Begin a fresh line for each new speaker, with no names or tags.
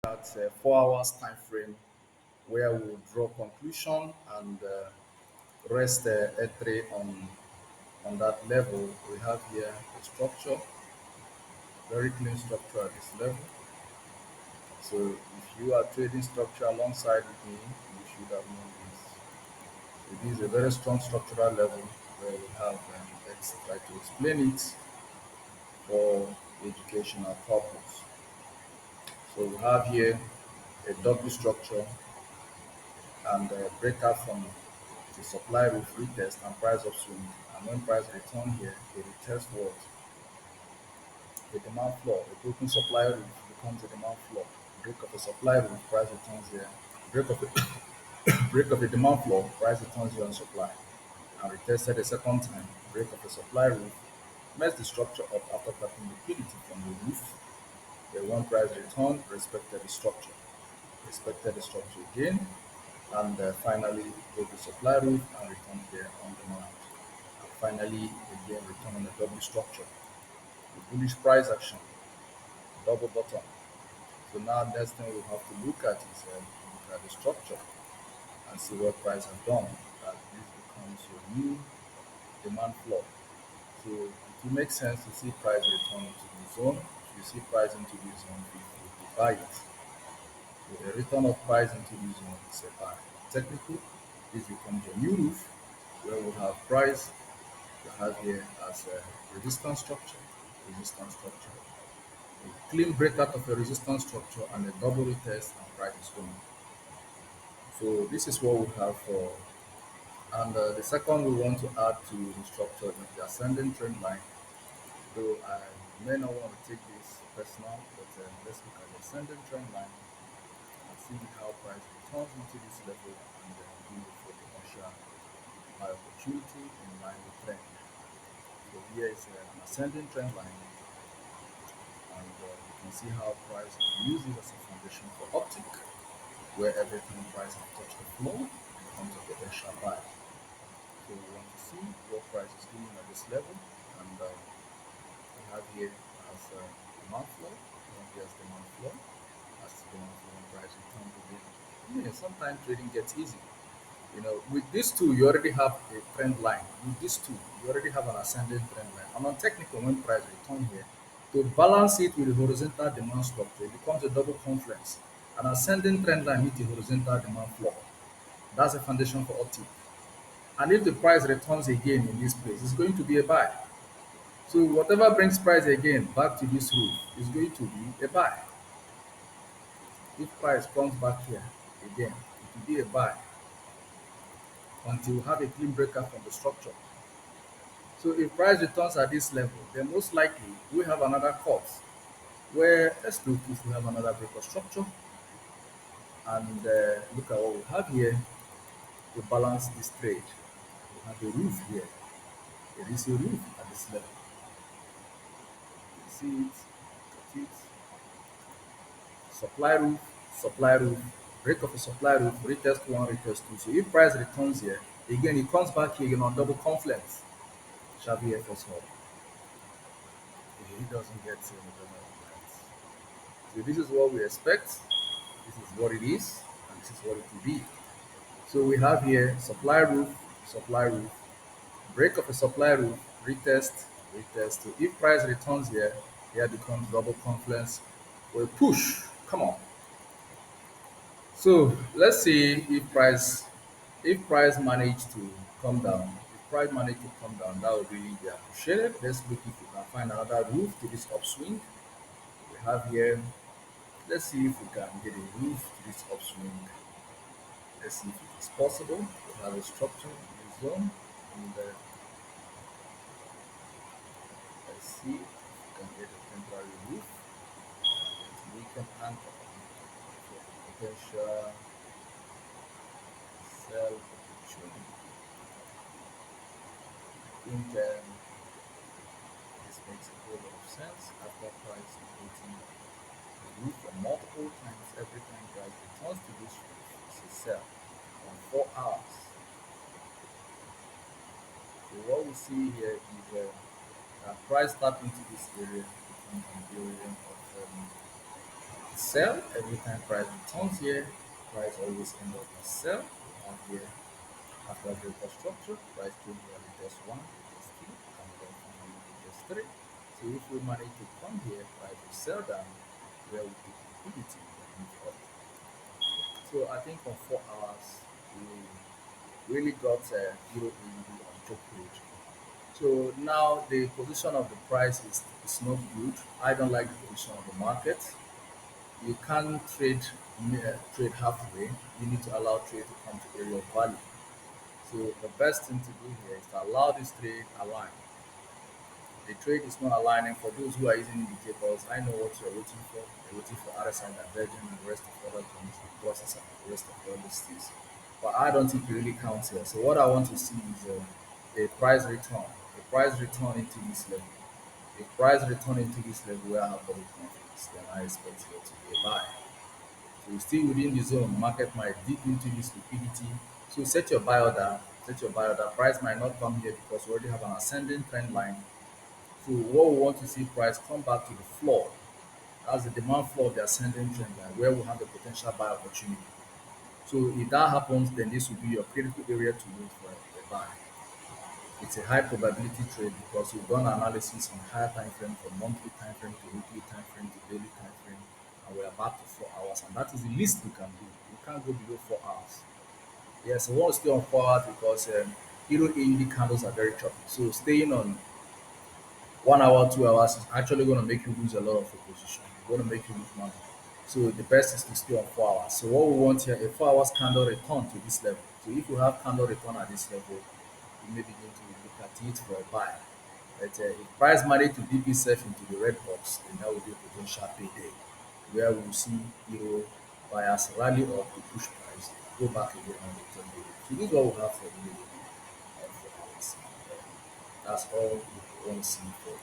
At 4 hours time frame where we will draw conclusion and rest A3 on that level. We have here a structure, very clean structure at this level. So if you are trading structure alongside with me, you should have known this. It is a very strong structural level where we have, let's try to explain it for educational purpose. So we have here a W structure and breakout from the supply roof retest and price upswing. And when price return here, it retest what? The demand floor. A broken supply roof becomes a demand floor. Break of a supply roof, price returns here. Break of a break of a demand floor, price returns here on supply. And retested a second time. Break of a supply roof, messed the structure up after tapping liquidity from the roof. The one price return respected the structure. Respected the structure again, and finally broke the supply roof and return here on demand. And finally, again, return on the W structure. The bullish price action, double bottom. So now next thing we have to look at is look at the structure and see what price has done. That this becomes your new demand floor. So it will make sense to see price return into the zone. If you see price into the zone, you buy it. So the return of price into the zone is a buy. Technically, this becomes your new roof where we have price you have here as a resistance structure, a clean breakout of a resistance structure and a double retest and price is going. So this is what we have for, and the second we want to add to the structure is the ascending trend line. Though I may not want to take this personal, but let's look at the ascending trend line and see how price returns into this level and then do for potential buy opportunity in line with trend. So here is an ascending trend line, and you can see how price uses as a foundation for optic, where every time price has touched the floor, it becomes a potential buy. So we want to see what price is doing at this level, and we have here as demand flow, we have here as demand flow, as demand flow and price return again. Sometimes trading gets easy. With these two, you already have a trend line. With these two, you already have an ascending trend line. And on technical, when price return here, to balance it with the horizontal demand structure, it becomes a double confluence. An ascending trend line with a horizontal demand floor. That's a foundation for optic. And if the price returns again in this place, it's going to be a buy. So whatever brings price again back to this roof is going to be a buy. If price comes back here again, it will be a buy until we have a clean breaker from the structure. So if price returns at this level, then most likely we have another course where let's look if we have another breaker structure and look at what we have here to balance this trade. We have a roof here. There is a roof at this level. You see it, look at it. Supply roof, break of a supply roof, retest one, retest two. So if price returns here, again it comes back here again on double confluence. Shall be FS hub. He doesn't get so this is what we expect. This is what it is, and this is what it will be. So we have here supply roof, break of a supply roof, retest, retest. So if price returns here, here becomes double confluence or a push. Come on. So let's see if price managed to come down. If price managed to come down, that would really be appreciated. Let's look if we can find another roof to this upswing. We have here. Let's see if we can get a roof to this upswing. Let's see if it is possible. We have a structure in the zone, and let's see if we can get a temporary roof that we can anchor for potential sell opportunity. I think this makes a whole lot of sense after price hitting the roof for multiple times. Every time price returns to this roof, it's a sell on 4 hours. So what we see here is price tap into this area becomes an area of sell. Every time price returns here, price always end up in sell. And here, after the structure, price came here with just one, just two, and then finally with just three. So if we manage to come here, price will sell down, where we take liquidity and move up. So I think on 4 hours, we really got Euro AUD on top page. So now the position of the price is not good. I don't like the position of the market. You can't trade halfway. You need to allow trade to come to area of value. So the best thing to do here is to allow this trade align. The trade is not aligning for those who are using indicators. I know what you're waiting for. You're waiting for RSI diverging and the rest of other things, the process and the rest of all these things. But I don't think it really counts here. So what I want to see is a price return, a price return into this level. A price return into this level where I have double confidence, then I expect here to be a buy. So we're still within the zone. Market might dip into this liquidity. So set your buy order. Set your buy order. Price might not come here because we already have an ascending trend line. So what we want to see price come back to the floor. That's the demand floor of the ascending trend line where we have the potential buy opportunity. So if that happens, then this will be your critical area to wait for a buy. It's a high probability trade because we've done analysis on higher time frame from monthly time frame to weekly time frame to daily time frame, and we're back to 4 hours, and that is the least we can do. We can't go below 4 hours. Yes, we want to stay on 4 hours because Euro AUD candles are very choppy. So staying on 1 hour, 2 hours is actually going to make you lose a lot of your position. It's going to make you lose money. So the best is to stay on 4 hours. So what we want here, a 4 hours candle return to this level. So if you have candle return at this level, you may begin to look at it for a buy. But if price manage to dip itself into the red box, then that will be a potential payday where we will see Euro buyers rally up to push price, go back again on the 10 day. So this is what we have for the 4 hours. That's all we want to see for